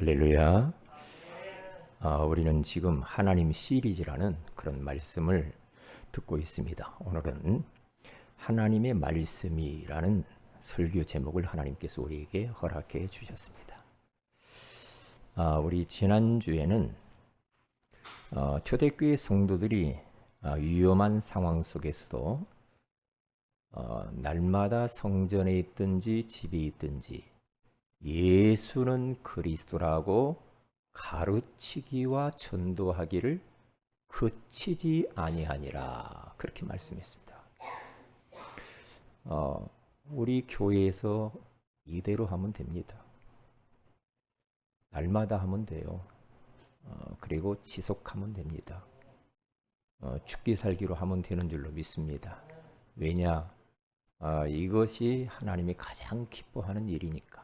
할렐루야. 우리는 지금 하나님 시리즈라는 그런 말씀을 듣고 있습니다. 오늘은 하나님의 말씀이라는 설교 제목을 하나님께서 우리에게 허락해 주셨습니다. 우리 지난주에는 초대교회 성도들이 위험한 상황 속에서도 날마다 성전에 있든지 집에 있든지 예수는 그리스도라고 가르치기와 전도하기를 그치지 아니하니라, 그렇게 말씀했습니다. 우리 교회에서 이대로 하면 됩니다. 날마다 하면 돼요. 그리고 지속하면 됩니다. 죽기 살기로 하면 되는 줄로 믿습니다. 왜냐? 이것이 하나님이 가장 기뻐하는 일이니까.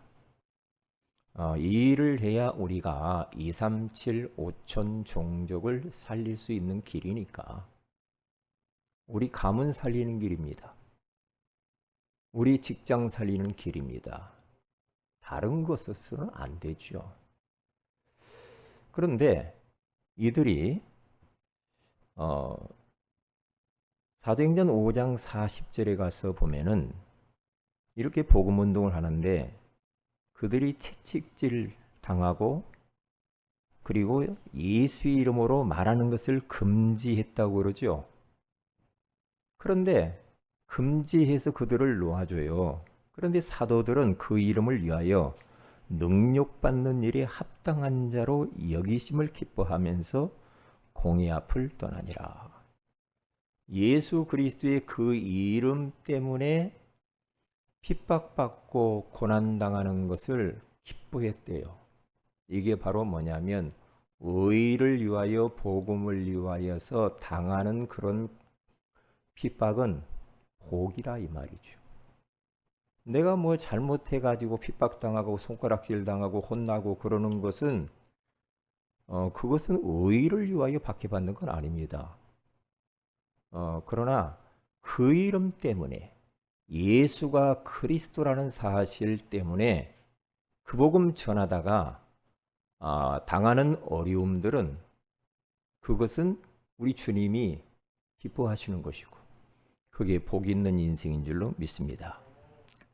이 일을 해야 우리가 237 5천 종족을 살릴 수 있는 길이니까. 우리 가문 살리는 길입니다. 우리 직장 살리는 길입니다. 다른 것으로는 안 되죠. 그런데 이들이 사도행전 5장 40절에 가서 보면은 이렇게 복음 운동을 하는데, 그들이 채찍질 당하고 그리고 예수의 이름으로 말하는 것을 금지했다고 그러죠. 그런데 금지해서 그들을 놓아줘요. 그런데 사도들은 그 이름을 위하여 능욕받는 일에 합당한 자로 여기심을 기뻐하면서 공의 앞을 떠나니라. 예수 그리스도의 그 이름 때문에 핍박받고 고난당하는 것을 기뻐했대요. 이게 바로 뭐냐면 의를 위하여 복음을 위하여서 당하는 그런 핍박은 복이라 이 말이죠. 내가 뭐 잘못해가지고 핍박당하고 손가락질 당하고 혼나고 그러는 것은 그것은 의를 위하여 박해받는 건 아닙니다. 그러나 그 이름 때문에, 예수가 그리스도라는 사실 때문에 그 복음 전하다가 당하는 어려움들은, 그것은 우리 주님이 기뻐하시는 것이고 그게 복 있는 인생인 줄로 믿습니다.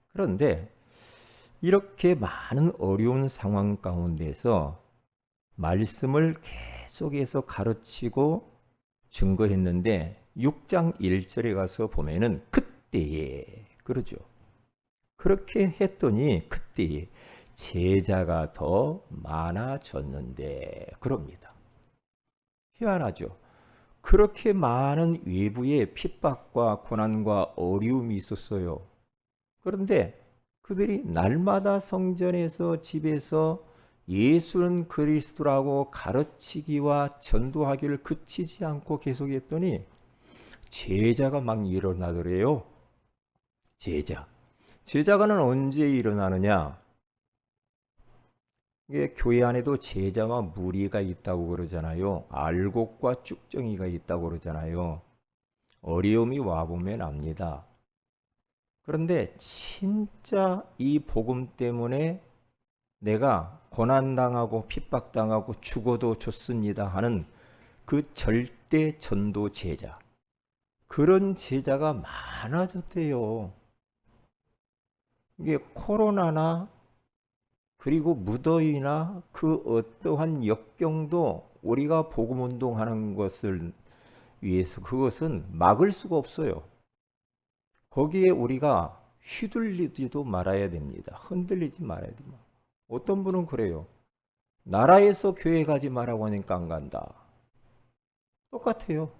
그런데 이렇게 많은 어려운 상황 가운데서 말씀을 계속해서 가르치고 증거했는데 6장 1절에 가서 보면은 그때에 그러죠. 그렇게 했더니 그때에 제자가 더 많아졌는데 그럽니다. 희한하죠. 그렇게 많은 외부의 핍박과 고난과 어려움이 있었어요. 그런데 그들이 날마다 성전에서 집에서 예수는 그리스도라고 가르치기와 전도하기를 그치지 않고 계속했더니 제자가 막 일어나더래요. 제자가는 언제 일어나느냐? 이게 교회 안에도 제자와 무리가 있다고 그러잖아요. 알곡과 쭉정이가 있다고 그러잖아요. 어려움이 와보면 압니다. 그런데 진짜 이 복음 때문에 내가 고난당하고 핍박당하고 죽어도 좋습니다 하는 그 절대 전도 제자, 그런 제자가 많아졌대요. 이게 코로나나 그리고 무더위나 그 어떠한 역경도 우리가 복음 운동하는 것을 위해서 그것은 막을 수가 없어요. 거기에 우리가 휘둘리지도 말아야 됩니다. 흔들리지 말아야 됩니다. 어떤 분은 그래요. 나라에서 교회 가지 말라고 하니까 안 간다. 똑같아요.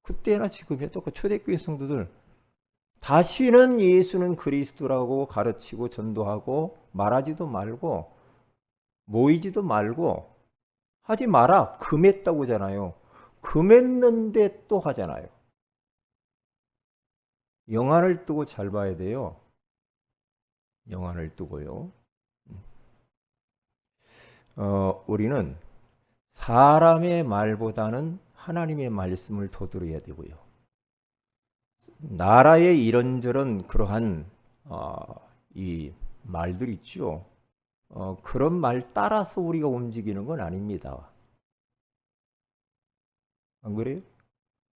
그때나 지금이나 똑같아. 초대교회 성도들 다시는 예수는 그리스도라고 가르치고 전도하고 말하지도 말고 모이지도 말고 하지 마라. 금했다고 하잖아요. 금했는데 또 하잖아요. 영안을 뜨고 잘 봐야 돼요. 영안을 뜨고요. 우리는 사람의 말보다는 하나님의 말씀을 더 들어야 되고요. 나라의 이런저런 그러한 이 말들 있죠. 그런 말 따라서 우리가 움직이는 건 아닙니다. 안 그래요?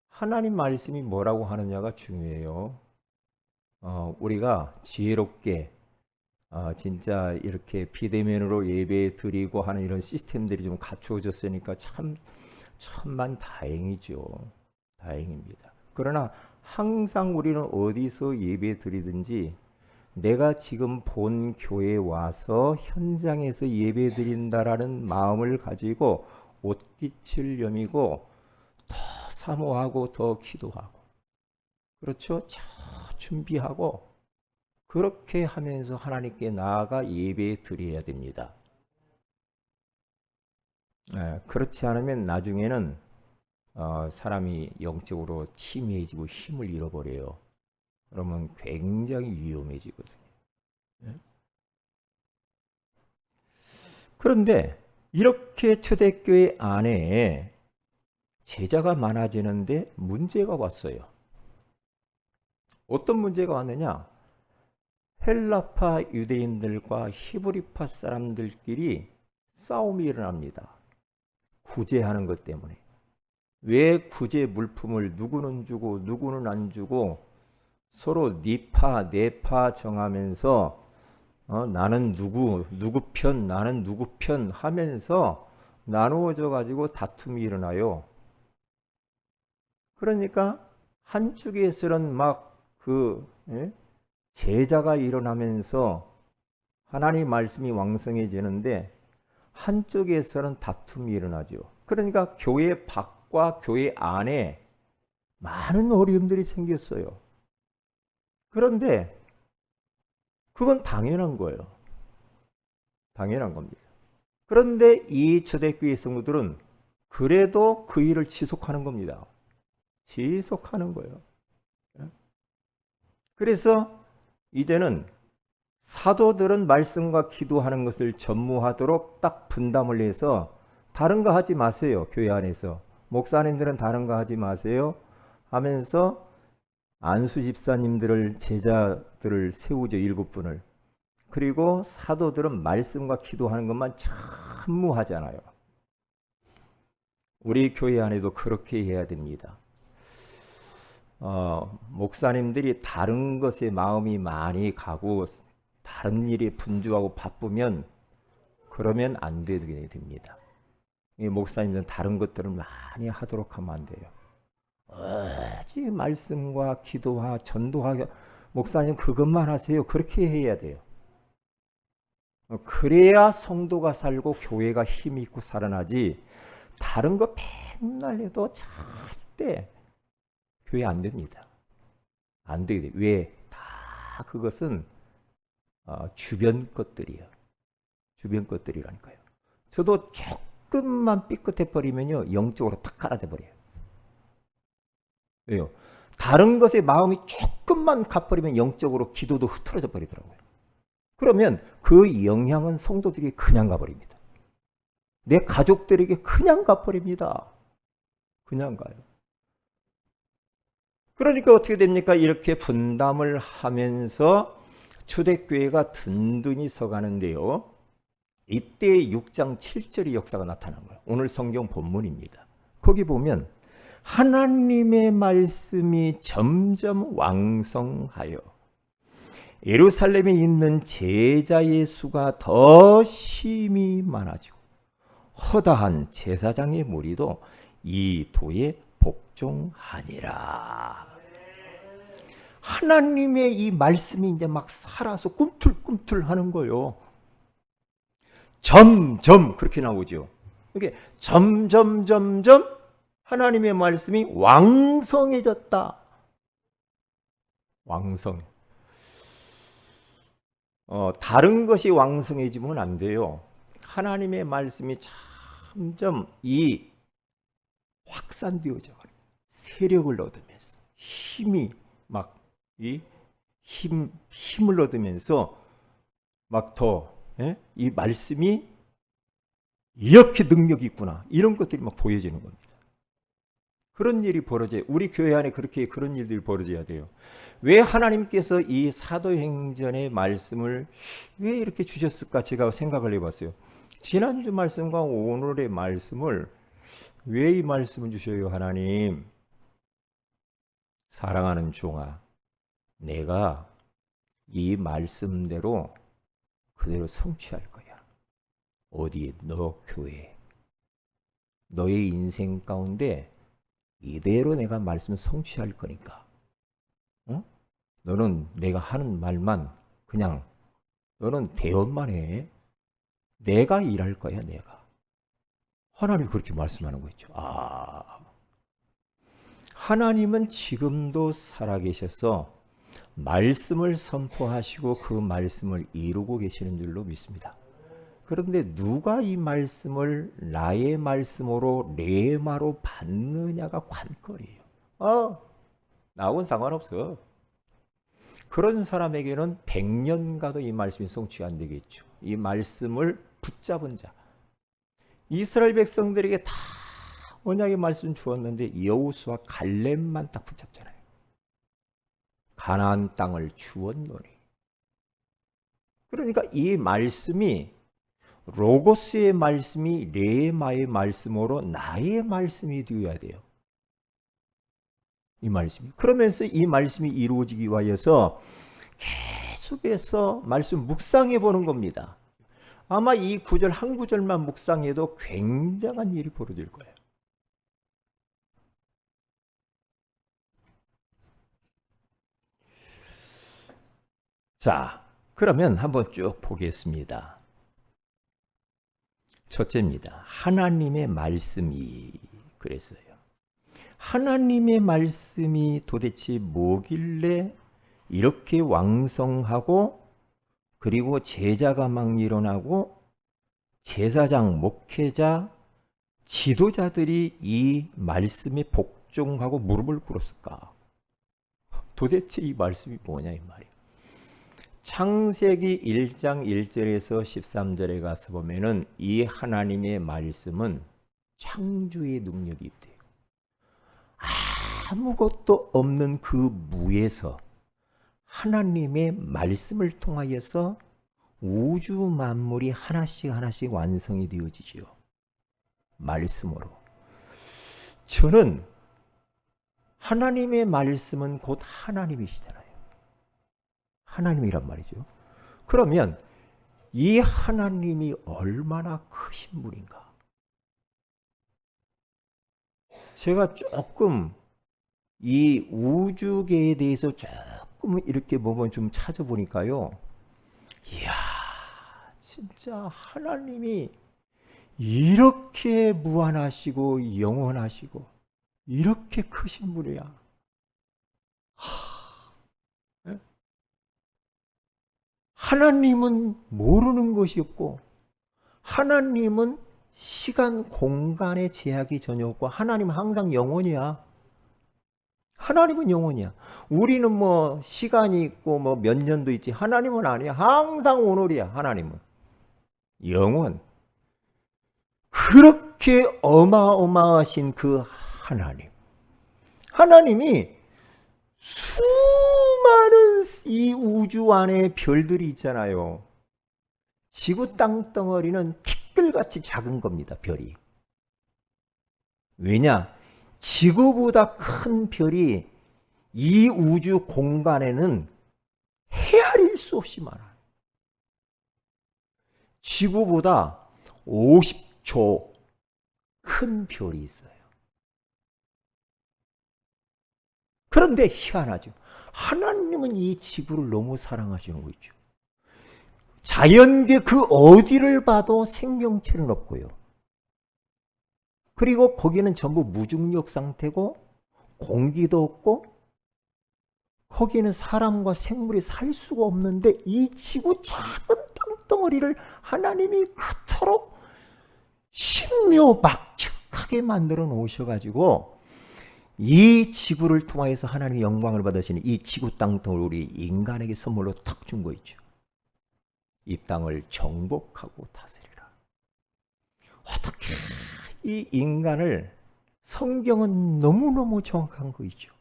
하나님 말씀이 뭐라고 하느냐가 중요해요. 우리가 지혜롭게 진짜 이렇게 비대면으로 예배 드리고 하는 이런 시스템들이 좀 갖추어졌으니까 참 천만 다행이죠. 다행입니다. 그러나 항상 우리는 어디서 예배 드리든지 내가 지금 본 교회에 와서 현장에서 예배 드린다라는 마음을 가지고 옷깃을 여미고 더 사모하고 더 기도하고 그렇죠? 준비하고 그렇게 하면서 하나님께 나아가 예배 드려야 됩니다. 그렇지 않으면 나중에는 사람이 영적으로 희미해지고 힘을 잃어버려요. 그러면 굉장히 위험해지거든요. 그런데 이렇게 초대교회 안에 제자가 많아지는데 문제가 왔어요. 어떤 문제가 왔느냐? 헬라파 유대인들과 히브리파 사람들끼리 싸움이 일어납니다. 구제하는 것 때문에. 왜 구제 물품을 누구는 주고 누구는 안 주고 서로 니파 내파 정하면서 나는 누구 편 나는 누구 편 하면서 나누어져 가지고 다툼이 일어나요. 그러니까 한쪽에서는 막그 제자가 일어나면서 하나님 말씀이 왕성해지는데 한쪽에서는 다툼이 일어나죠. 그러니까 교회 밖과 교회 안에 많은 어려움들이 생겼어요. 그런데 그건 당연한 거예요. 당연한 겁니다. 그런데 이 초대교회 성도들은 그래도 그 일을 지속하는 겁니다. 지속하는 거예요. 그래서 이제는 사도들은 말씀과 기도하는 것을 전무하도록 딱 분담을 해서 다른 거 하지 마세요. 교회 안에서. 목사님들은 다른 거 하지 마세요. 하면서 안수 집사님들을 제자들을 세우죠. 7분을. 그리고 사도들은 말씀과 기도하는 것만 전무하잖아요. 우리 교회 안에도 그렇게 해야 됩니다. 목사님들이 다른 것에 마음이 많이 가고 다른 일에 분주하고 바쁘면 그러면 안 되게 됩니다. 목사님들은 다른 것들을 많이 하도록 하면 안 돼요. 지금 말씀과 기도와 전도하 목사님 그것만 하세요. 그렇게 해야 돼요. 그래야 성도가 살고 교회가 힘이 있고 살아나지 다른 거 맨날 해도 절대 교회 안 됩니다. 안 되게 돼. 왜? 다 그것은 주변 것들이에요. 주변 것들이라니까요. 저도 조금만 삐끗해 버리면요 영적으로 탁 갈아져 버려요. 왜요? 다른 것에 마음이 조금만 가버리면 영적으로 기도도 흐트러져 버리더라고요. 그러면 그 영향은 성도들이 그냥 가버립니다. 내 가족들에게 그냥 가버립니다. 그냥 가요. 그러니까 어떻게 됩니까? 이렇게 분담을 하면서 초대교회가 든든히 서가는데요. 이때 6장 7절의 역사가 나타난 거예요. 오늘 성경 본문입니다. 거기 보면 하나님의 말씀이 점점 왕성하여 예루살렘에 있는 제자의 수가 더 심히 많아지고 허다한 제사장의 무리도 이 도에 복종하니라. 하나님의 이 말씀이 이제 막 살아서 꿈틀꿈틀 하는 거예요. 점점 그렇게 나오죠. 이게 점점 하나님의 말씀이 왕성해졌다. 왕성. 다른 것이 왕성해지면 안 돼요. 하나님의 말씀이 점점 이 확산되어져 가요. 세력을 얻으면서 힘이 막 이 힘을 얻으면서 막 더 이 말씀이 이렇게 능력이 있구나 이런 것들이 막 보여지는 겁니다. 그런 일이 벌어져요. 우리 교회 안에 그렇게 그런 일들이 벌어져야 돼요. 왜 하나님께서 이 사도행전의 말씀을 왜 이렇게 주셨을까 제가 생각을 해봤어요. 지난주 말씀과 오늘의 말씀을 왜 이 말씀을 주셔요? 하나님, 사랑하는 종아, 내가 이 말씀대로 그대로 성취할 거야. 어디? 너 교회, 너의 인생 가운데 이대로 내가 말씀 성취할 거니까. 어? 너는 내가 하는 말만 그냥 너는 대언만 해. 내가 일할 거야, 내가. 하나님 그렇게 말씀하는 거죠. 하나님은 지금도 살아계셔서 말씀을 선포하시고 그 말씀을 이루고 계시는 줄로 믿습니다. 그런데 누가 이 말씀을 나의 말씀으로 레마로 받느냐가 관건이에요. 나하고는 상관없어. 그런 사람에게는 100년 가도 이 말씀이 성취가 안 되겠죠. 이 말씀을 붙잡은 자. 이스라엘 백성들에게 다 언약의 말씀 주었는데 여호수아 갈렙만 딱 붙잡잖아요. 가나안 땅을 주었노니. 그러니까 이 말씀이 로고스의 말씀이 레마의 말씀으로 나의 말씀이 되어야 돼요. 이 말씀이. 그러면서 이 말씀이 이루어지기 위하여서 계속해서 말씀 묵상해 보는 겁니다. 아마 이 구절 한 구절만 묵상해도 굉장한 일이 벌어질 거예요. 자, 그러면 한번 쭉 보겠습니다. 첫째입니다. 하나님의 말씀이 그랬어요. 하나님의 말씀이 도대체 뭐길래 이렇게 왕성하고 그리고 제자가 막 일어나고 제사장, 목회자, 지도자들이 이 말씀에 복종하고 무릎을 꿇었을까? 도대체 이 말씀이 뭐냐 이 말이에요. 창세기 1장 1절에서 13절에 가서 보면은 이 하나님의 말씀은 창조의 능력이 있대요. 아무것도 없는 그 무에서 하나님의 말씀을 통하여서 우주 만물이 하나씩 하나씩 완성이 되어지지요. 말씀으로. 저는 하나님의 말씀은 곧 하나님이시잖아요. 하나님이란 말이죠. 그러면 이 하나님이 얼마나 크신 분인가? 제가 조금 이 우주계에 대해서 조금 이렇게 보면 좀 찾아보니까요. 이야, 진짜 하나님이 이렇게 무한하시고 영원하시고 이렇게 크신 분이야. 하나님은 모르는 것이 없고 하나님은 시간, 공간의 제약이 전혀 없고 하나님은 항상 영원이야. 하나님은 영원이야. 우리는 뭐 시간이 있고 뭐 몇 년도 있지. 하나님은 아니야. 항상 오늘이야. 하나님은. 영원. 그렇게 어마어마하신 그 하나님. 하나님이 수많은 이 우주 안에 별들이 있잖아요. 지구 땅덩어리는 티끌같이 작은 겁니다. 별이. 왜냐? 지구보다 큰 별이 이 우주 공간에는 헤아릴 수 없이 많아요. 지구보다 50조 큰 별이 있어요. 그런데 희한하죠. 하나님은 이 지구를 너무 사랑하시는 거죠. 자연계 그 어디를 봐도 생명체는 없고요. 그리고 거기는 전부 무중력 상태고 공기도 없고 거기는 사람과 생물이 살 수가 없는데 이 지구 작은 땅덩어리를 하나님이 그토록 신묘막측하게 만들어 놓으셔가지고 이 지구를 통하여서 하나님의 영광을 받으시는 이 지구 땅덩어리 인간에게 선물로 탁 준 거 있죠. 이 땅을 정복하고 다스리라. 어떻게 이 인간을 성경은 너무너무 정확한 거 있죠.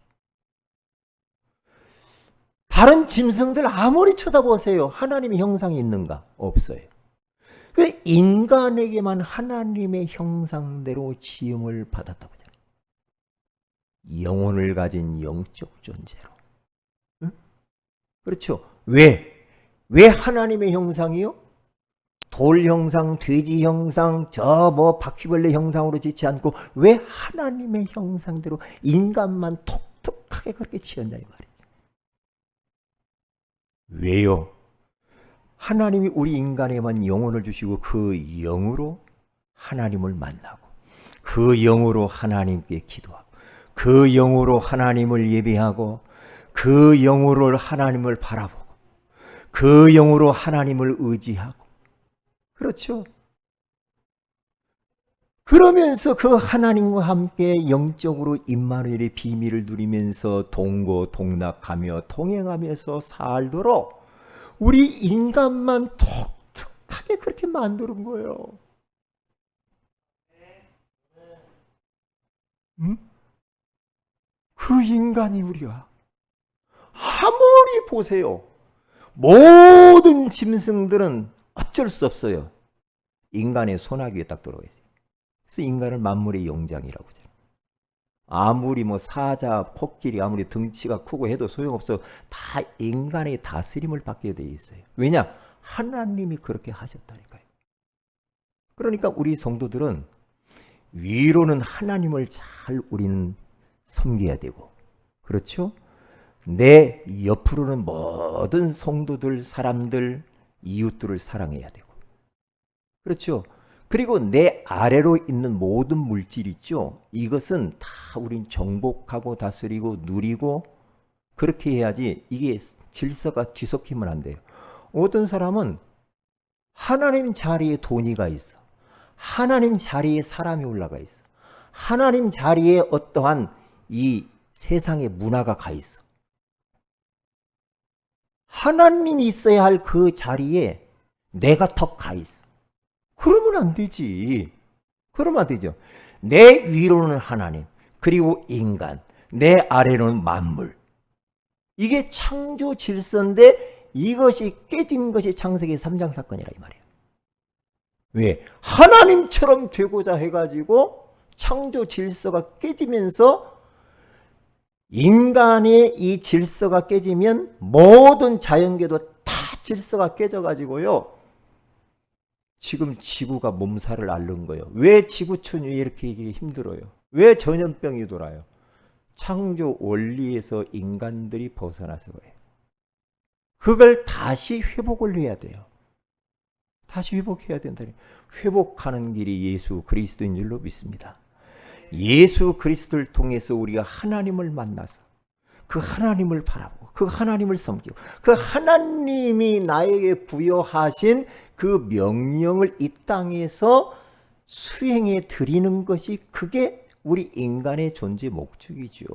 다른 짐승들 아무리 쳐다보세요. 하나님의 형상이 있는가? 없어요. 그 인간에게만 하나님의 형상대로 지음을 받았다고 하잖아요. 영혼을 가진 영적 존재로. 응? 그렇죠. 왜 하나님의 형상이요? 돌 형상, 돼지 형상, 저 뭐 바퀴벌레 형상으로 짓지 않고 왜 하나님의 형상대로 인간만 독특하게 그렇게 지었냐 이 말이에요. 왜요? 하나님이 우리 인간에만 영혼을 주시고 그 영으로 하나님을 만나고 그 영으로 하나님께 기도하고 그 영으로 하나님을 예배하고 그 영으로 하나님을 바라보고 그 영으로 하나님을 의지하고 그렇죠. 그러면서 그 하나님과 함께 영적으로 임마누엘의 비밀을 누리면서 동고동락하며 동행하면서 살도록 우리 인간만 독특하게 그렇게 만드는 거예요. 응? 그 인간이 우리가 아무리 보세요. 모든 짐승들은 어쩔 수 없어요. 인간의 손아귀에 딱 들어가 있어요. 그래서 인간을 만물의 영장이라고 하죠. 아무리 뭐 사자, 코끼리 아무리 등치가 크고 해도 소용없어. 다 인간의 다스림을 받게 돼 있어요. 왜냐? 하나님이 그렇게 하셨다니까요. 그러니까 우리 성도들은 위로는 하나님을 잘 우리는 섬겨야 되고, 그렇죠? 내 옆으로는 모든 성도들, 사람들, 이웃들을 사랑해야 되고, 그렇죠? 그리고 내 아래로 있는 모든 물질 있죠? 이것은 다 우린 정복하고 다스리고 누리고 그렇게 해야지 이게 질서가 뒤섞이면 안 돼요. 어떤 사람은 하나님 자리에 돈이가 있어. 하나님 자리에 사람이 올라가 있어. 하나님 자리에 어떠한 이 세상의 문화가 가 있어. 하나님이 있어야 할 그 자리에 내가 턱 가 있어. 그러면 안 되지. 그러면 안 되죠. 내 위로는 하나님, 그리고 인간, 내 아래로는 만물. 이게 창조 질서인데 이것이 깨진 것이 창세기 3장 사건이라 이 말이에요. 왜? 하나님처럼 되고자 해가지고 창조 질서가 깨지면서 인간의 이 질서가 깨지면 모든 자연계도 다 질서가 깨져가지고요. 지금 지구가 몸살을 앓는 거예요. 왜 지구촌이 이렇게 힘들어요? 왜 전염병이 돌아요? 창조 원리에서 인간들이 벗어나서 그래요. 그걸 다시 회복을 해야 돼요. 다시 회복해야 된다니. 회복하는 길이 예수 그리스도인 줄로 믿습니다. 예수 그리스도를 통해서 우리가 하나님을 만나서 그 하나님을 바라보고 그 하나님을 섬기고 그 하나님이 나에게 부여하신 그 명령을 이 땅에서 수행해 드리는 것이 그게 우리 인간의 존재 목적이죠.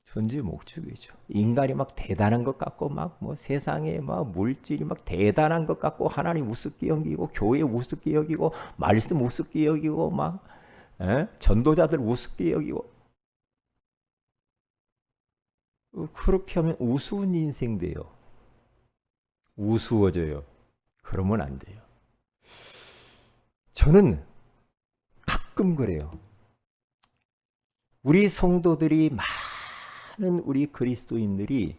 존재 목적이죠. 인간이 막 대단한 것 같고 막 뭐 세상에 막 물질이 막 대단한 것 같고 하나님 우습게 여기고 교회 우습게 여기고 말씀 우습게 여기고 막 전도자들 우습게 여기고 그렇게 하면 우스운 인생 돼요. 우스워져요. 그러면 안 돼요. 저는 가끔 그래요. 우리 성도들이 많은 우리 그리스도인들이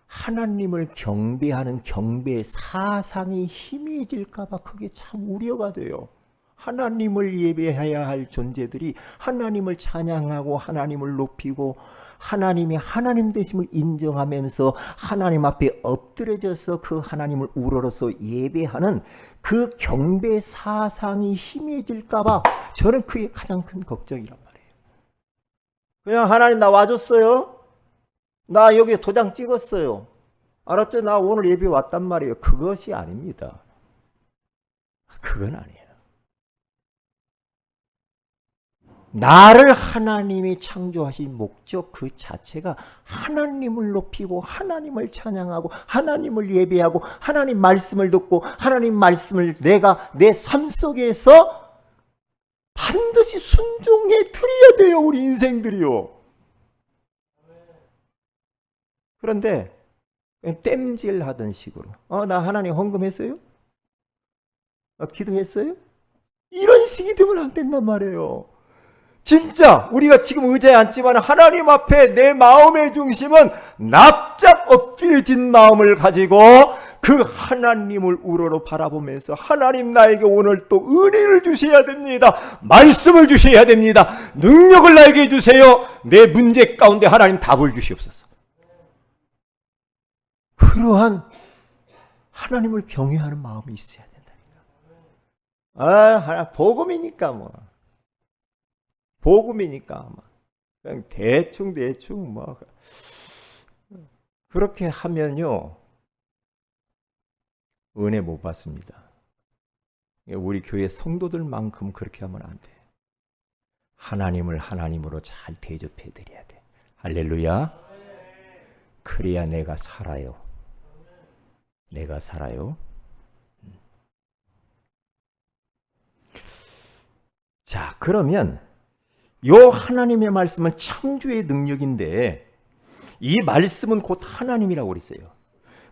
하나님을 경배하는 경배 사상이 희미해질까 봐 그게 참 우려가 돼요. 하나님을 예배해야 할 존재들이 하나님을 찬양하고 하나님을 높이고 하나님이 하나님 되심을 인정하면서 하나님 앞에 엎드려져서 그 하나님을 우러러서 예배하는 그 경배 사상이 희미해질까 봐 저는 그게 가장 큰 걱정이란 말이에요. 그냥 하나님 나 와줬어요. 나 여기 도장 찍었어요. 알았죠? 나 오늘 예배 왔단 말이에요. 그것이 아닙니다. 그건 아니에요. 나를 하나님이 창조하신 목적 그 자체가 하나님을 높이고 하나님을 찬양하고 하나님을 예배하고 하나님 말씀을 듣고 하나님 말씀을 내가 내 삶 속에서 반드시 순종해 드려야 돼요. 우리 인생들이요. 그런데 그냥 땜질하던 식으로 나 하나님 헌금했어요? 기도했어요? 이런 식이 되면 안 된단 말이에요. 진짜 우리가 지금 의자에 앉지만 하나님 앞에 내 마음의 중심은 납작 엎드려진 마음을 가지고 그 하나님을 우러러 바라보면서 하나님 나에게 오늘 또 은혜를 주셔야 됩니다. 말씀을 주셔야 됩니다. 능력을 나에게 주세요. 내 문제 가운데 하나님 답을 주시옵소서. 그러한 하나님을 경외하는 마음이 있어야 된다니까. 복음이니까 뭐. 복음이니까 그냥 대충 뭐 그렇게 하면요 은혜 못 받습니다. 우리 교회 성도들만큼 그렇게 하면 안 돼. 하나님을 하나님으로 잘 대접해 드려야 돼. 할렐루야. 그래야 내가 살아요. 내가 살아요. 자, 그러면 요 하나님의 말씀은 창조의 능력인데 이 말씀은 곧 하나님이라고 그랬어요.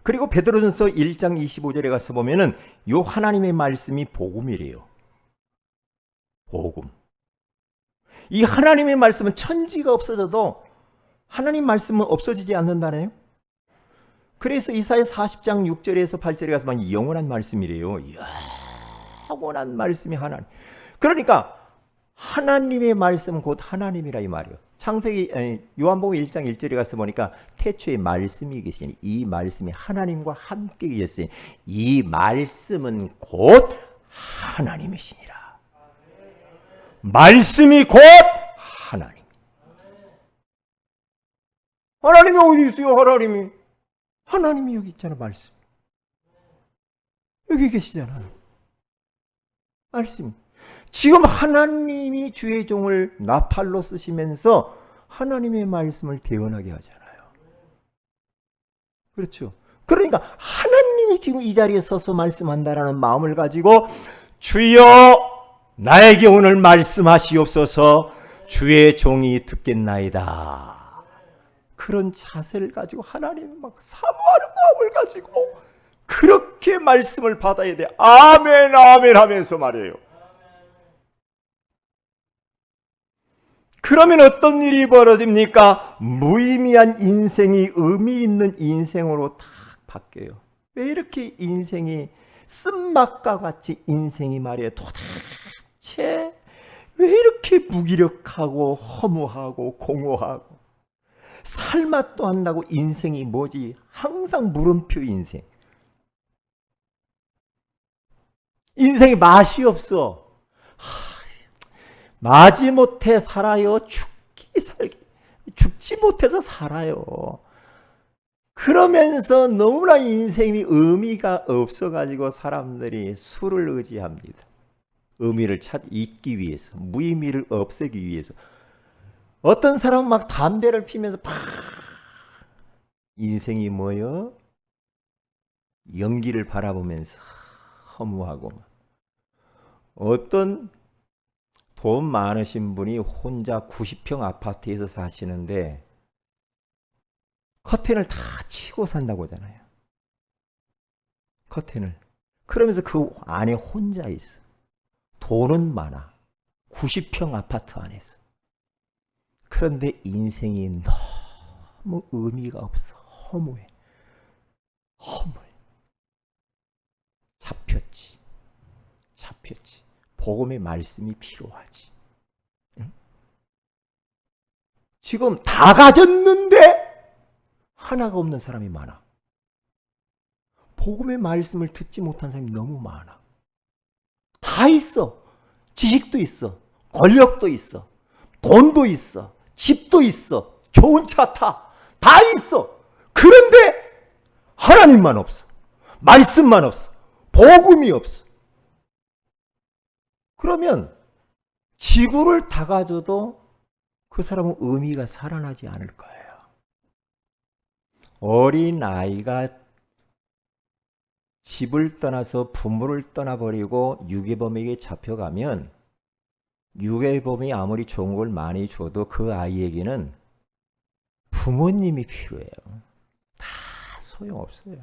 그리고 베드로전서 1장 25절에 가서 보면은 요 하나님의 말씀이 복음이래요. 복음. 이 하나님의 말씀은 천지가 없어져도 하나님 말씀은 없어지지 않는다네요. 그래서 이사야 40장 6절에서 8절에 가서 보면 영원한 말씀이래요. 영원한 말씀이 하나님. 그러니까 하나님의 말씀 곧 하나님이라 이 말이에요. 요한복음 1장 1절에 가서 보니까 태초에 말씀이 계시니 이 말씀이 하나님과 함께 계셨으니 이 말씀은 곧 하나님이시니라. 말씀이 곧 하나님. 하나님이 어디 있어요? 하나님이 여기 있잖아. 말씀 여기 계시잖아요. 말씀. 지금 하나님이 주의 종을 나팔로 쓰시면서 하나님의 말씀을 대언하게 하잖아요. 그렇죠. 그러니까 하나님이 지금 이 자리에 서서 말씀한다라는 마음을 가지고 주여 나에게 오늘 말씀하시옵소서 주의 종이 듣겠나이다. 그런 자세를 가지고 하나님을 막 사모하는 마음을 가지고 그렇게 말씀을 받아야 돼. 아멘 아멘 하면서 말이에요. 그러면 어떤 일이 벌어집니까? 무의미한 인생이 의미 있는 인생으로 딱 바뀌어요. 왜 이렇게 인생이 쓴맛과 같이 인생이 말이에요. 도대체 왜 이렇게 무기력하고 허무하고 공허하고 살맛도 안 나고 인생이 뭐지? 항상 물음표 인생. 인생이 맛이 없어. 마지못해 살아요. 죽지 못해서 살아요. 그러면서 너무나 인생이 의미가 없어가지고 사람들이 술을 의지합니다. 의미를 잊기 위해서, 무의미를 없애기 위해서. 어떤 사람은 막 담배를 피면서 인생이 뭐요? 연기를 바라보면서 허무하고. 어떤 돈 많으신 분이 혼자 90평 아파트에서 사시는데 커튼을 다 치고 산다고 하잖아요. 커튼을. 그러면서 그 안에 혼자 있어. 돈은 많아. 90평 아파트 안에서. 그런데 인생이 너무 의미가 없어. 허무해. 잡혔지. 복음의 말씀이 필요하지. 응? 지금 다 가졌는데 하나가 없는 사람이 많아. 복음의 말씀을 듣지 못한 사람이 너무 많아. 다 있어. 지식도 있어. 권력도 있어. 돈도 있어. 집도 있어. 좋은 차 타. 다 있어. 그런데 하나님만 없어. 말씀만 없어. 복음이 없어. 그러면 지구를 다 가져도 그 사람은 의미가 살아나지 않을 거예요. 어린 아이가 집을 떠나서 부모를 떠나버리고 유괴범에게 잡혀가면 유괴범이 아무리 좋은 걸 많이 줘도 그 아이에게는 부모님이 필요해요. 소용없어요.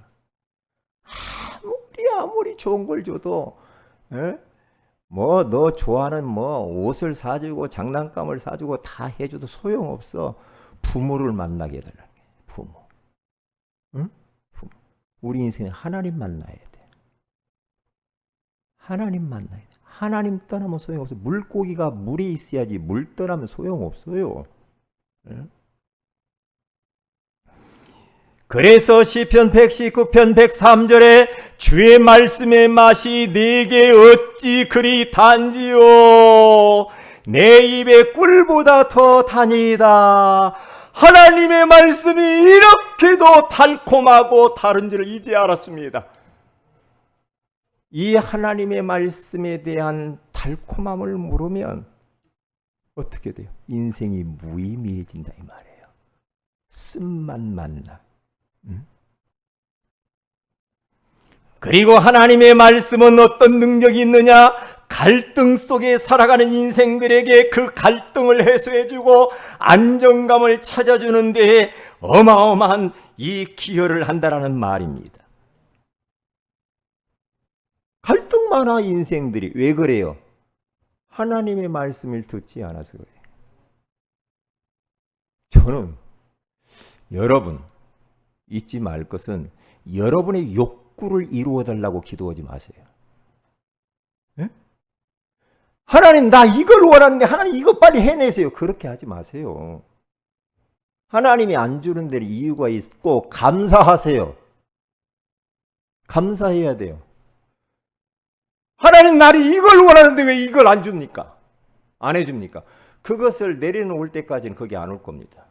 아무리 좋은 걸 줘도, 뭐 너 좋아하는 뭐 옷을 사주고 장난감을 사주고 다 해줘도 소용없어. 부모를 만나게 해달라는 게 부모. 응? 부모. 우리 인생에 하나님 만나야 돼. 하나님 만나야 돼. 하나님 떠나면 소용없어. 물고기가 물에 있어야지 물 떠나면 소용없어요. 응? 그래서 시편 119편 103절에 주의 말씀의 맛이 내게 어찌 그리 단지요 내 입에 꿀보다 더 다니다. 하나님의 말씀이 이렇게도 달콤하고 다른 줄 이제 알았습니다. 이 하나님의 말씀에 대한 달콤함을 모르면 어떻게 돼요? 인생이 무의미해진다 이 말이에요. 쓴맛만 나. 그리고 하나님의 말씀은 어떤 능력이 있느냐? 갈등 속에 살아가는 인생들에게 그 갈등을 해소해주고 안정감을 찾아주는 데에 어마어마한 이 기여를 한다라는 말입니다. 갈등 많아 인생들이. 왜 그래요? 하나님의 말씀을 듣지 않아서 그래요. 저는 여러분 잊지 말 것은 여러분의 욕구를 이루어달라고 기도하지 마세요. 네? 하나님 나 이걸 원하는데 하나님 이거 빨리 해내세요. 그렇게 하지 마세요. 하나님이 안 주는 데는 이유가 있고 감사하세요. 감사해야 돼요. 하나님 나는 이걸 원하는데 왜 이걸 안 줍니까? 안 해줍니까? 그것을 내려놓을 때까지는 거기 안 올 겁니다.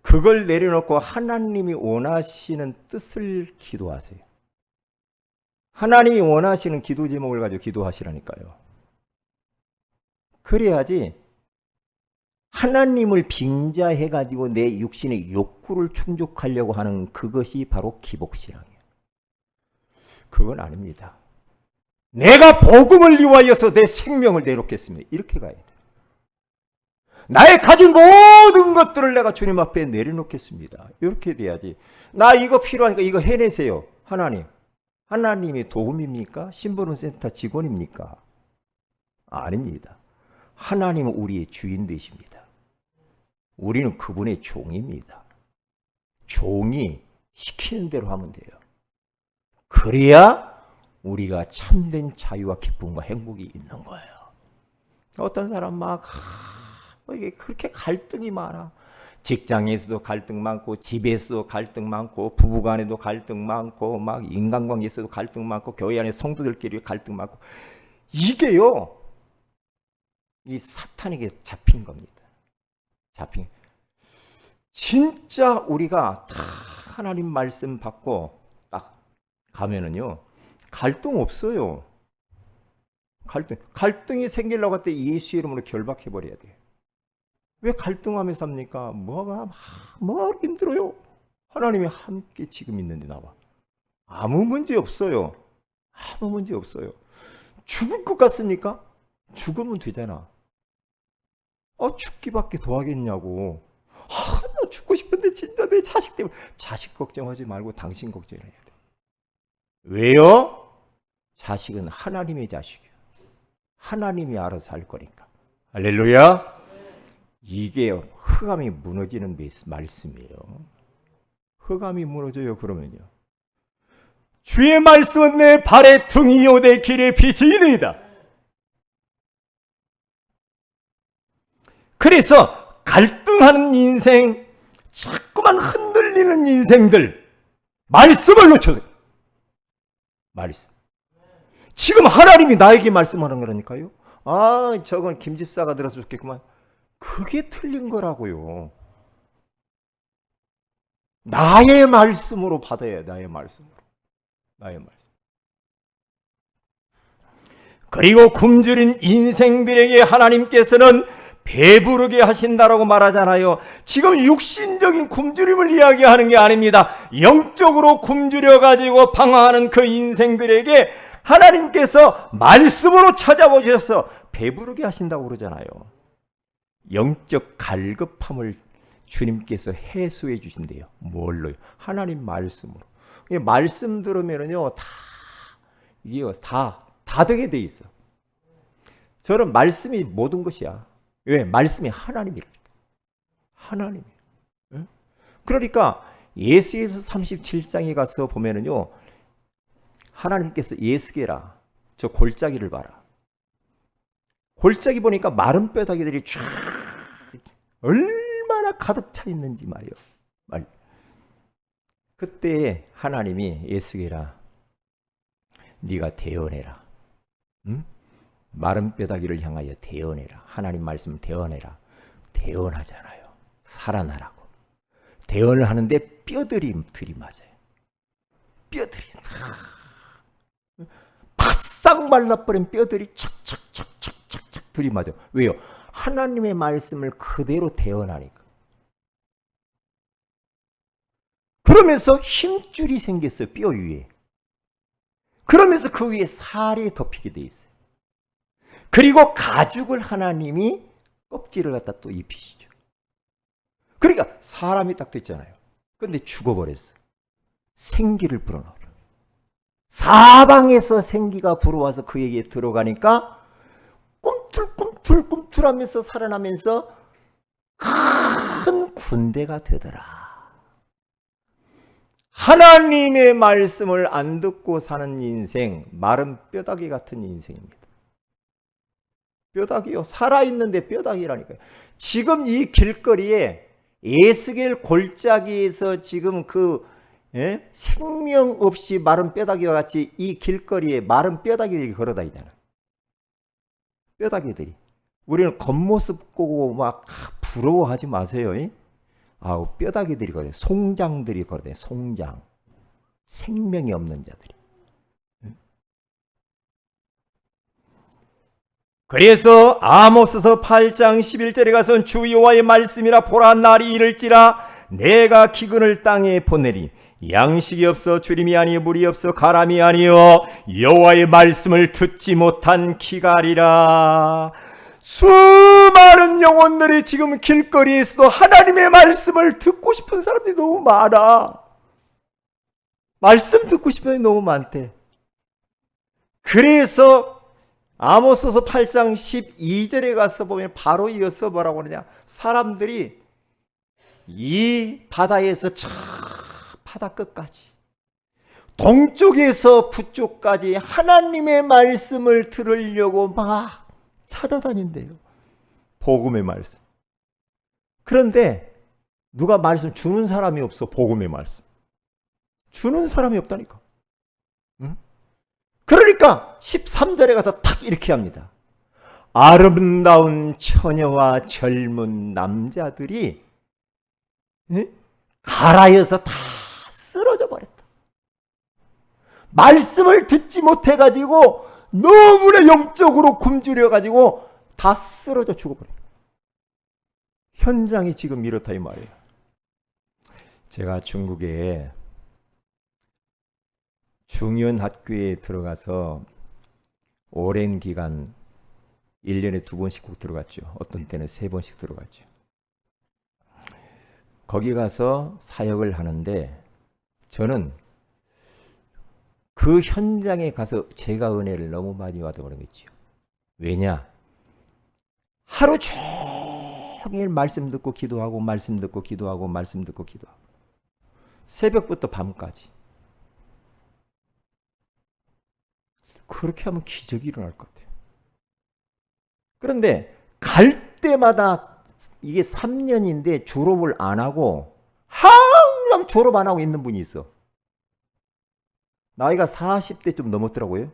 그걸 내려놓고 하나님이 원하시는 뜻을 기도하세요. 하나님이 원하시는 기도 제목을 가지고 기도하시라니까요. 그래야지 하나님을 빙자해가지고 내 육신의 욕구를 충족하려고 하는 그것이 바로 기복신앙이에요. 그건 아닙니다. 내가 복음을 위하여서 내 생명을 내놓겠습니다. 이렇게 가야 돼요. 나의 가진 모든 것들을 내가 주님 앞에 내려놓겠습니다. 이렇게 돼야지. 나 이거 필요하니까 이거 해내세요. 하나님. 하나님이 도움입니까? 심부름센터 직원입니까? 아닙니다. 하나님은 우리의 주인 되십니다. 우리는 그분의 종입니다. 종이 시키는 대로 하면 돼요. 그래야 우리가 참된 자유와 기쁨과 행복이 있는 거예요. 어떤 사람 막 이게 그렇게 갈등이 많아. 직장에서도 갈등 많고, 집에서도 갈등 많고, 부부간에도 갈등 많고, 막 인간관계에서도 갈등 많고, 교회 안에 성도들끼리 갈등 많고. 이게요, 이 사탄에게 잡힌 겁니다. 잡힌. 진짜 우리가 다 하나님 말씀 받고 딱 가면은요, 갈등 없어요. 갈등이 생기려고 할 때 예수 이름으로 결박해버려야 돼요. 왜 갈등하며 삽니까? 뭐가 힘들어요. 하나님이 함께 지금 있는데 나와. 아무 문제 없어요. 아무 문제 없어요. 죽을 것 같습니까? 죽으면 되잖아. 죽기밖에 더 하겠냐고. 나 죽고 싶은데 진짜 내 자식 때문에. 자식 걱정하지 말고 당신 걱정해야 돼. 왜요? 자식은 하나님의 자식이에요. 하나님이 알아서 할 거니까. 할렐루야. 이게 흑암이 무너지는 말씀이에요. 흑암이 무너져요. 그러면요. 주의 말씀은 내 발의 등이요 내 길의 빛이니이다. 그래서 갈등하는 인생, 자꾸만 흔들리는 인생들, 말씀을 놓쳐요. 말씀. 지금 하나님이 나에게 말씀하는 거라니까요. 저건 김 집사가 들어서 좋겠구만. 그게 틀린 거라고요. 나의 말씀으로 받아야 해. 나의 말씀으로. 나의 말씀. 그리고 굶주린 인생들에게 하나님께서는 배부르게 하신다라고 말하잖아요. 지금 육신적인 굶주림을 이야기하는 게 아닙니다. 영적으로 굶주려 가지고 방황하는 그 인생들에게 하나님께서 말씀으로 찾아보셔서 배부르게 하신다고 그러잖아요. 영적 갈급함을 주님께서 해소해 주신대요. 뭘로요? 하나님 말씀으로. 말씀 들으면은요, 이게 다 되게 돼 있어. 저는 말씀이 모든 것이야. 왜? 말씀이 하나님이라니까. 하나님이에요. 응? 그러니까 예수께서 37장에 가서 보면은요, 하나님께서 예수께라, 저 골짜기를 봐라. 골짜기 보니까 마른 뼈다귀들이 쫙 얼마나 가득 차 있는지 말이요. 그때 하나님이 예수께라, 네가 대언해라. 응? 마른 뼈다귀를 향하여 대언해라. 하나님 말씀 대언해라. 대언하잖아요. 살아나라고. 대언을 하는데 뼈들이 들이맞아요. 뼈들이 바싹 말라버린 뼈들이 착착착착착착 들이맞아. 왜요? 하나님의 말씀을 그대로 대언하니까. 그러면서 힘줄이 생겼어요. 뼈 위에. 그러면서 그 위에 살이 덮이게 돼 있어요. 그리고 가죽을 하나님이 껍질을 갖다 또 입히시죠. 그러니까 사람이 딱 됐잖아요. 그런데 죽어버렸어. 생기를 불어넣어. 사방에서 생기가 불어와서 그에게 들어가니까 꿈틀꿈틀하면서 살아나면서 큰 군대가 되더라. 하나님의 말씀을 안 듣고 사는 인생, 마른 뼈다귀 같은 인생입니다. 뼈다귀요. 살아있는데 뼈다귀라니까요. 지금 이 길거리에 에스겔 골짜기에서 지금 생명 없이 마른 뼈다귀와 같이 이 길거리에 마른 뼈다귀들이 걸어다니잖아. 뼈다귀들이. 우리는 겉모습 보고 막 부러워하지 마세요. 아우, 뼈다귀들이 걸어요. 송장들이 걸어요. 송장. 생명이 없는 자들이. 그래서 아모스서 8장 11절에 가서는 주 여호와의 말씀이라. 보라, 날이 이를지라 내가 기근을 땅에 보내리. 양식이 없어 주림이 아니요 물이 없어 가람이 아니요 여호와의 말씀을 듣지 못한 기갈이라. 수많은 영혼들이 지금 길거리에서도 하나님의 말씀을 듣고 싶은 사람들이 너무 많아. 말씀 듣고 싶은 사람이 너무 많대. 그래서 아모스서 8장 12절에 가서 보면 바로 이어서 뭐라고 그러냐. 사람들이 이 바다에서 저 바다 끝까지, 동쪽에서 북쪽까지 하나님의 말씀을 들으려고 막 찾아다닌대요. 복음의 말씀. 그런데 누가 말씀 주는 사람이 없어. 복음의 말씀 주는 사람이 없다니까. 응? 그러니까 13절에 가서 탁 이렇게 합니다. 아름다운 처녀와 젊은 남자들이 가라여서 다 쓰러져 버렸다. 말씀을 듣지 못해가지고 너무나 영적으로 굶주려가지고 다 쓰러져 죽어버렸다. 현장이 지금 이렇다 이 말이에요. 제가 중국에 중요한 학교에 들어가서 오랜 기간 1년에 2번씩 꼭 들어갔죠. 어떤 때는 3번씩 들어갔죠. 거기 가서 사역을 하는데 저는 그 현장에 가서 제가 은혜를 너무 많이 받아버리겠죠. 왜냐? 하루 종일 말씀 듣고 기도하고 말씀 듣고 기도하고 말씀 듣고 기도하고 새벽부터 밤까지. 그렇게 하면 기적이 일어날 것 같아요. 그런데 갈 때마다 이게 3년인데 졸업을 안 하고 항상 졸업 안 하고 있는 분이 있어. 나이가 40대 좀 넘었더라고요.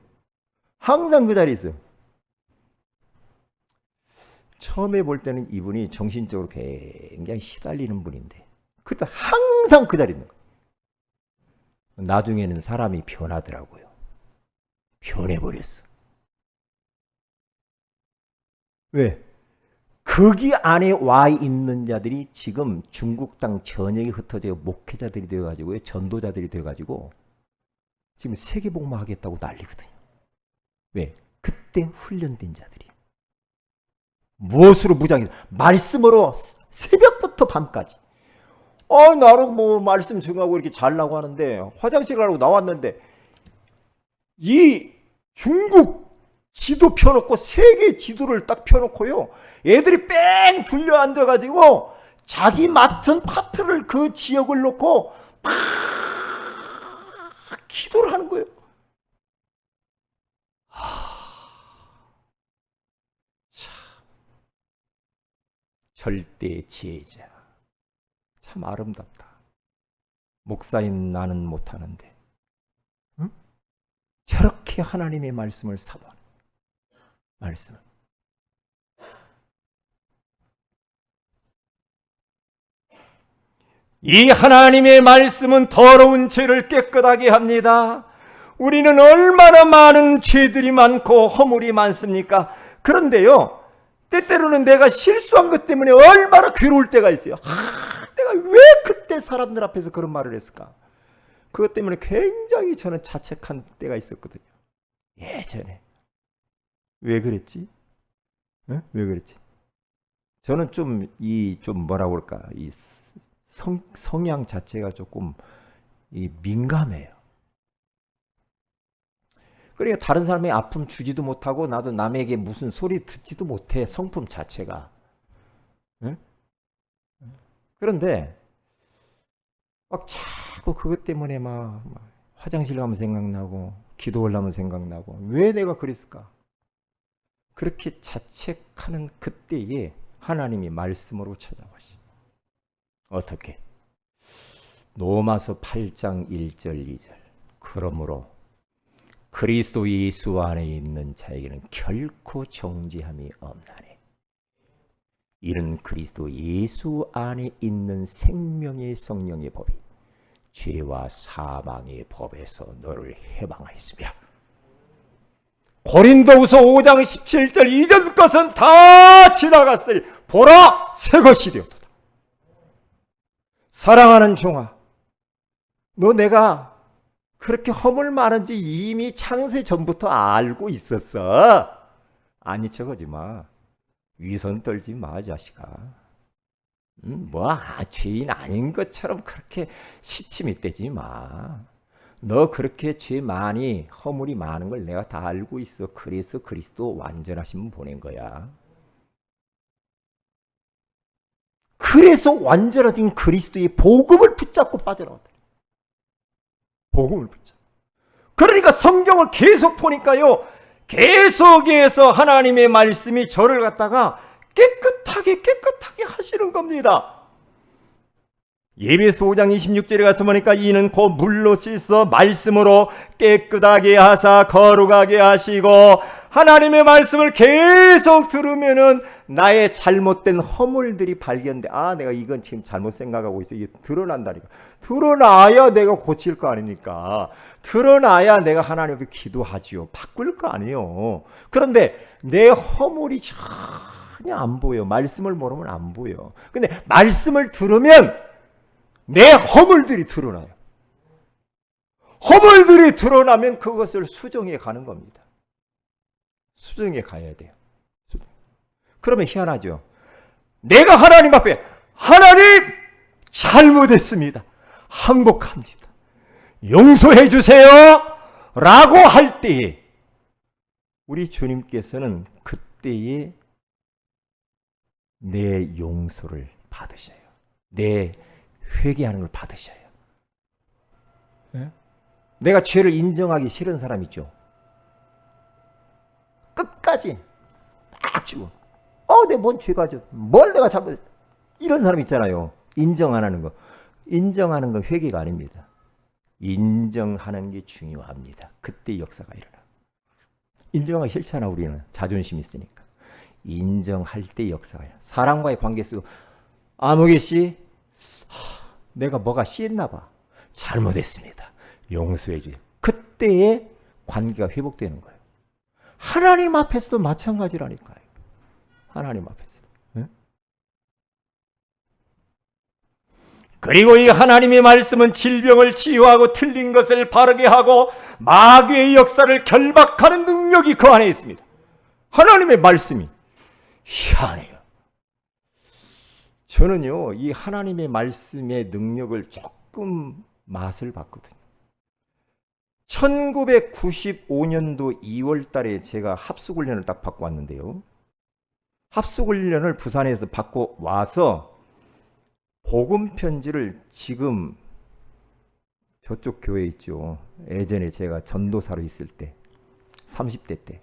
항상 그 자리에 있어요. 처음에 볼 때는 이분이 정신적으로 굉장히 시달리는 분인데 그때 항상 그 자리에 있는 거예요. 나중에는 사람이 변하더라고요. 변해버렸어. 왜? 거기 안에 와 있는 자들이 지금 중국 땅 전역에 흩어져 목회자들이 되어가지고 전도자들이 되어가지고 지금 세계복음화 하겠다고 난리거든요. 왜? 그때 훈련된 자들이. 무엇으로 무장해서? 말씀으로 새벽부터 밤까지. 나로 뭐 말씀 정하고 이렇게 잘라고 하는데 화장실 가라고 나왔는데 이 중국 지도 펴놓고 세계 지도를 딱 펴놓고요. 애들이 뺑 둘려 앉아가지고 자기 맡은 파트를 그 지역을 놓고 막 기도를 하는 거예요. 참 절대 지혜자. 참 아름답다. 목사인 나는 못하는데 응? 저렇게 하나님의 말씀을 사모하는 말씀을. 이 하나님의 말씀은 더러운 죄를 깨끗하게 합니다. 우리는 얼마나 많은 죄들이 많고 허물이 많습니까? 그런데요, 때때로는 내가 실수한 것 때문에 얼마나 괴로울 때가 있어요. 내가 왜 그때 사람들 앞에서 그런 말을 했을까? 그것 때문에 굉장히 저는 자책한 때가 있었거든요. 예전에. 왜 그랬지? 응? 왜 그랬지? 저는 좀 뭐라고 그럴까? 이 성향 자체가 조금 민감해요. 그러니까 다른 사람의 아픔 주지도 못하고 나도 남에게 무슨 소리 듣지도 못해. 성품 자체가. 응? 그런데 막 자꾸 그것 때문에 막 화장실 가면 생각나고 기도하려면 생각나고 왜 내가 그랬을까? 그렇게 자책하는 그때에 하나님이 말씀으로 찾아오시. 어떻게? 로마서 8장 1절 2절. 그러므로 그리스도 예수 안에 있는 자에게는 결코 정죄함이 없나니 이는 그리스도 예수 안에 있는 생명의 성령의 법이 죄와 사망의 법에서 너를 해방하였습니다. 고린도후서 5장 17절 이전 것은 다 지나갔으니 보라 새 것이 되었도다. 사랑하는 종아, 너 내가 그렇게 허물 많은지 이미 창세 전부터 알고 있었어. 아니 척하지 마. 위선 떨지 마 자식아. 죄인 아닌 것처럼 그렇게 시침이 떼지 마. 너 그렇게 죄 많이 허물이 많은 걸 내가 다 알고 있어. 그래서 그리스도 완전하신 분 보낸 거야. 그래서 완전하신 그리스도의 복음을 붙잡고 빠져나왔다. 복음을 붙잡고. 그러니까 성경을 계속 보니까요. 계속해서 하나님의 말씀이 저를 갖다가 깨끗하게 하시는 겁니다. 예배소 5장 26절에 가서 보니까 이는 곧 물로 씻어 말씀으로 깨끗하게 하사 거룩하게 하시고 하나님의 말씀을 계속 들으면은 나의 잘못된 허물들이 발견돼. 내가 이건 지금 잘못 생각하고 있어. 이게 드러난다니까. 드러나야 내가 고칠 거 아닙니까? 드러나야 내가 하나님 앞에 기도하지요. 바꿀 거 아니에요. 그런데 내 허물이 전혀 안 보여. 말씀을 모르면 안 보여. 근데 말씀을 들으면 내 허물들이 드러나요. 허물들이 드러나면 그것을 수정해 가는 겁니다. 수정해 가야 돼요. 그러면 희한하죠. 내가 하나님 앞에 하나님 잘못했습니다. 항복합니다. 용서해 주세요. 라고 할 때에 우리 주님께서는 그때에 내 용서를 받으셔요. 내 회개하는 걸 받으셔요. 네? 내가 죄를 인정하기 싫은 사람 있죠. 끝까지 딱 죽어. 내가 뭔 죄가 죠? 뭘 내가 잘못했어? 이런 사람 있잖아요. 인정 안 하는 거. 인정하는 건 회개가 아닙니다. 인정하는 게 중요합니다. 그때 역사가 일어나. 인정하기 싫잖아 우리는. 자존심 있으니까. 인정할 때 역사가 일어나. 사람과의 관계 속에서 아무개 씨 내가 뭐가 씌었나 봐. 잘못했습니다. 용서해 주세요. 그때의 관계가 회복되는 거예요. 하나님 앞에서도 마찬가지라니까요. 하나님 앞에서도. 네? 그리고 이 하나님의 말씀은 질병을 치유하고 틀린 것을 바르게 하고 마귀의 역사를 결박하는 능력이 그 안에 있습니다. 하나님의 말씀이 희한해요. 저는요, 이 하나님의 말씀의 능력을 조금 맛을 봤거든요. 1995년도 2월 달에 제가 합숙훈련을 딱 받고 왔는데요. 합숙훈련을 부산에서 받고 와서 복음 편지를 지금 저쪽 교회 있죠. 예전에 제가 전도사로 있을 때 30대 때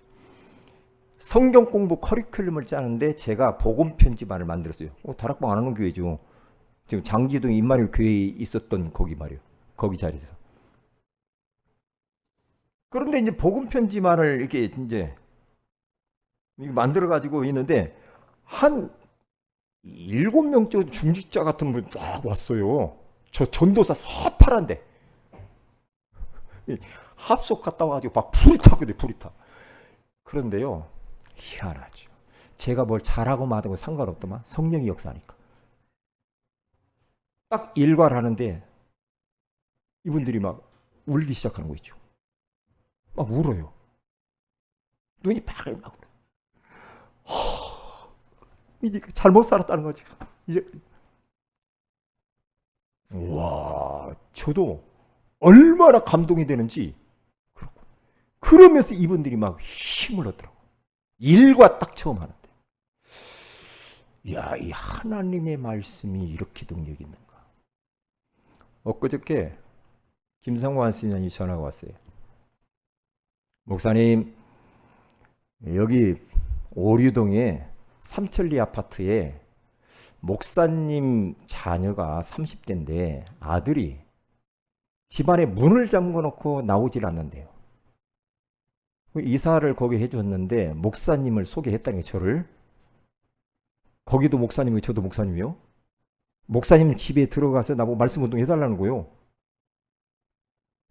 성경 공부 커리큘럼을 짜는데 제가 복음 편지반을 만들었어요. 다락방 안 하는 교회죠. 지금 장기동 임마누엘 교회에 있었던 거기 말이에요. 거기 자리에서. 그런데 이제 복음 편지만을 이렇게 이제 만들어 가지고 있는데 한 7명쯤 중직자 같은 분이 딱 왔어요. 저 전도사 새파란데 합숙 갔다 와가지고 막 불이 타거든요. 불이 타. 그런데요, 희한하죠. 제가 뭘 잘하고 마다고 상관없더만 성령이 역사하니까 딱 일과를 하는데 이분들이 막 울기 시작하는 거 있죠. 막 울어요. 눈이 빨개 막 울어요. 이게 잘못 살았다는 거지. 이제 와, 저도 얼마나 감동이 되는지. 그러면서 이분들이 막 힘을 얻더라고. 일과 딱 처음 하는데. 야, 이 하나님의 말씀이 이렇게 능력이 있는가. 엊그저께 김상관 스님이 전화가 왔어요. 목사님, 여기 오류동에 삼천리 아파트에 목사님 자녀가 30대인데 아들이 집안에 문을 잠궈 놓고 나오질 않는데요. 이사를 거기 해줬는데 목사님을 소개했다는 게 저를. 거기도 목사님이고 저도 목사님이요. 목사님 집에 들어가서 나보고 말씀 운동 해달라는 거요.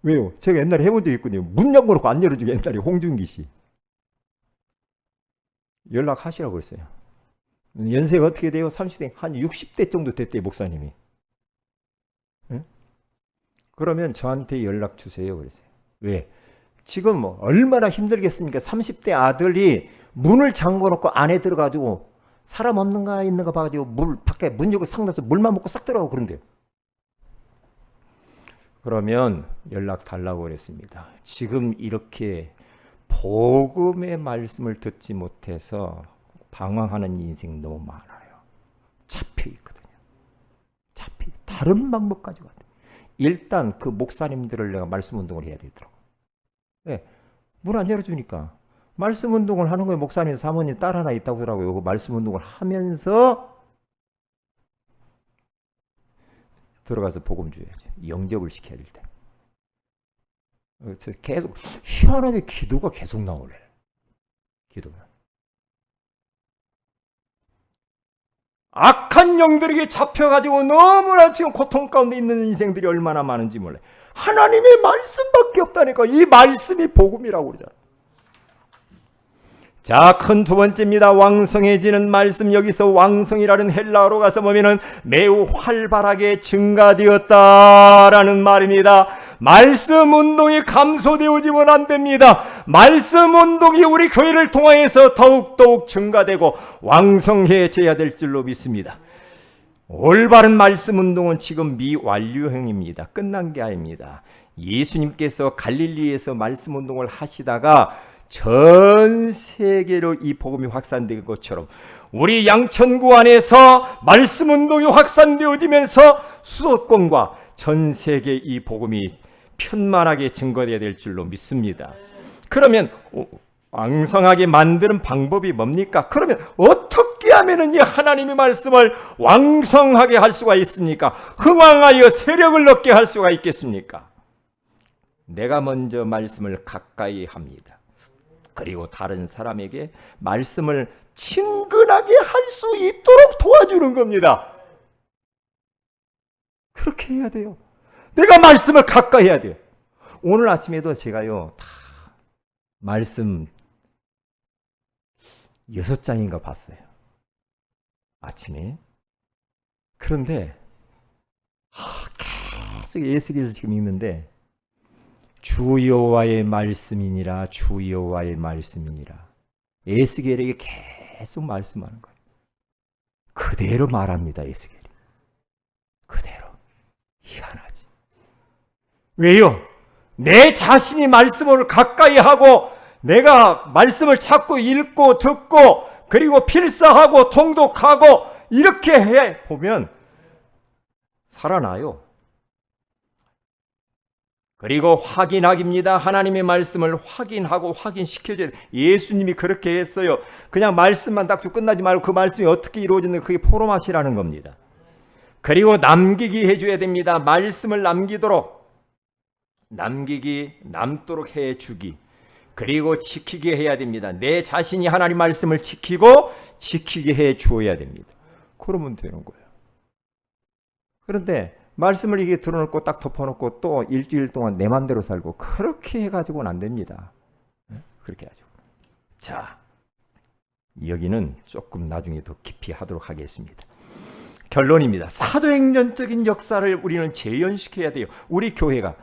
왜요? 제가 옛날에 해본 적이 있거든요. 문 잠궈 놓고 안 열어주게 옛날에 홍준기 씨. 연락하시라고 했어요. 연세가 어떻게 돼요? 30대, 한 60대 정도 됐대요, 목사님이. 응? 그러면 저한테 연락 주세요. 그랬어요. 왜? 지금 뭐 얼마나 힘들겠습니까? 30대 아들이 문을 잠궈 놓고 안에 들어가지고 사람 없는가 있는가 봐가지고 밖에 문 열고 상나서 물만 먹고 싹 들어가고 그런대요. 그러면 연락 달라고 그랬습니다. 지금 이렇게 복음의 말씀을 듣지 못해서 방황하는 인생 너무 많아요. 잡혀 있거든요. 다른 방법 가지고 안 돼. 일단 그 목사님들을 내가 말씀 운동을 해야 되더라고. 네, 문 안 열어주니까 말씀 운동을 하는 거예요. 목사님 사모님 딸 하나 있다고 하더라고요. 그 말씀 운동을 하면서 들어가서 복음 줘야지. 영접을 시켜야 될 때. 계속 희한하게 기도가 계속 나오래. 기도가. 악한 영들에게 잡혀가지고 너무나 지금 고통 가운데 있는 인생들이 얼마나 많은지 몰라요. 하나님의 말씀밖에 없다니까. 이 말씀이 복음이라고 그러잖아. 자, 큰 두 번째입니다. 왕성해지는 말씀. 여기서 왕성이라는 헬라어로 가서 보면은 매우 활발하게 증가되었다라는 말입니다. 말씀 운동이 감소되어지면 안 됩니다. 말씀 운동이 우리 교회를 통하여서 더욱더욱 증가되고 왕성해져야 될 줄로 믿습니다. 올바른 말씀 운동은 지금 미완료형입니다. 끝난 게 아닙니다. 예수님께서 갈릴리에서 말씀 운동을 하시다가 전 세계로 이 복음이 확산된 것처럼 우리 양천구 안에서 말씀 운동이 확산되어지면서 수도권과 전 세계 이 복음이 편만하게 증거되어야 될 줄로 믿습니다. 그러면 왕성하게 만드는 방법이 뭡니까? 그러면 어떻게 하면 이 하나님의 말씀을 왕성하게 할 수가 있습니까? 흥왕하여 세력을 얻게 할 수가 있겠습니까? 내가 먼저 말씀을 가까이 합니다. 그리고 다른 사람에게 말씀을 친근하게 할 수 있도록 도와주는 겁니다. 그렇게 해야 돼요. 내가 말씀을 가까이 해야 돼요. 오늘 아침에도 제가요, 다 말씀 6장인가 봤어요. 아침에. 그런데 계속 예수께서 지금 읽는데 주 여호와의 말씀이니라, 주 여호와의 말씀이니라. 에스겔에게 계속 말씀하는 거예요. 그대로 말합니다. 에스겔이. 그대로. 희한하지. 왜요? 내 자신이 말씀을 가까이 하고 내가 말씀을 자꾸 읽고 듣고 그리고 필사하고 통독하고 이렇게 해 보면 살아나요. 그리고 확인하기입니다. 하나님의 말씀을 확인하고 확인시켜줘야 돼요. 예수님이 그렇게 했어요. 그냥 말씀만 딱 끝나지 말고 그 말씀이 어떻게 이루어졌는지 그게 포로맛이라는 겁니다. 그리고 남기기 해줘야 됩니다. 말씀을 남도록 해주기. 그리고 지키게 해야 됩니다. 내 자신이 하나님 말씀을 지키고 지키게 해 주어야 됩니다. 그러면 되는 거예요. 그런데 말씀을 이게 들어놓고 딱 덮어놓고 또 일주일 동안 내 맘대로 살고 그렇게 해가지고는 안 됩니다. 그렇게 하죠. 자, 여기는 조금 나중에 더 깊이 하도록 하겠습니다. 결론입니다. 사도행전적인 역사를 우리는 재현시켜야 돼요. 우리 교회가.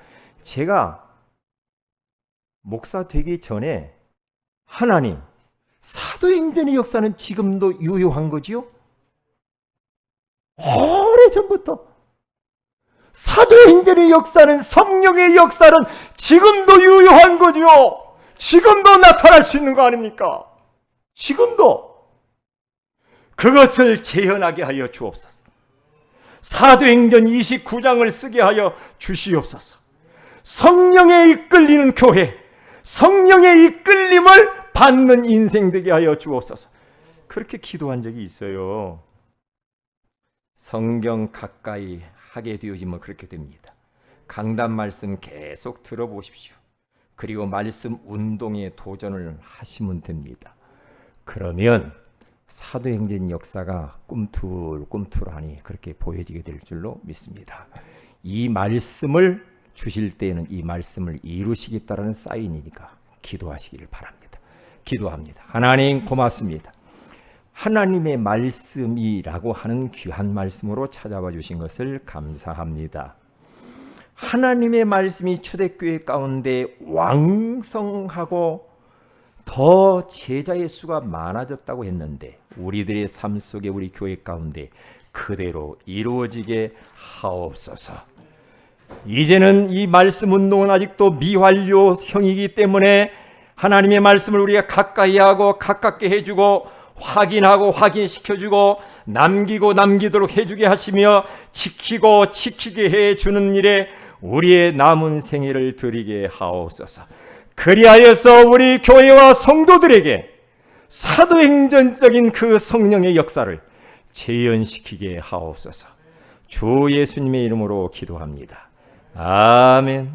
제가 목사 되기 전에 하나님, 사도행전의 역사는 지금도 유효한 거지요? 오래전부터 사도행전의 역사는, 성령의 역사는 지금도 유효한 거지요. 지금도 나타날 수 있는 거 아닙니까? 지금도. 그것을 재현하게 하여 주옵소서. 사도행전 29장을 쓰게 하여 주시옵소서. 성령에 이끌리는 교회, 성령의 이끌림을 받는 인생 되게 하여 주옵소서. 그렇게 기도한 적이 있어요. 성경 가까이 하게 되어지면 그렇게 됩니다. 강단 말씀 계속 들어보십시오. 그리고 말씀 운동에 도전을 하시면 됩니다. 그러면 사도행전 역사가 꿈틀꿈틀하니 그렇게 보여지게 될 줄로 믿습니다. 이 말씀을 주실 때에는 이 말씀을 이루시겠다라는 사인이니까 기도하시기를 바랍니다. 기도합니다. 하나님 고맙습니다. 하나님의 말씀이라고 하는 귀한 말씀으로 찾아와 주신 것을 감사합니다. 하나님의 말씀이 초대교회 가운데 왕성하고 더 제자의 수가 많아졌다고 했는데 우리들의 삶 속에 우리 교회 가운데 그대로 이루어지게 하옵소서. 이제는 이 말씀 운동은 아직도 미완료형이기 때문에 하나님의 말씀을 우리가 가까이 하고 가깝게 해주고 확인하고 확인시켜주고 남기고 남기도록 해주게 하시며 지키고 지키게 해주는 일에 우리의 남은 생애를 드리게 하옵소서. 그리하여서 우리 교회와 성도들에게 사도행전적인 그 성령의 역사를 재현시키게 하옵소서. 주 예수님의 이름으로 기도합니다. 아멘.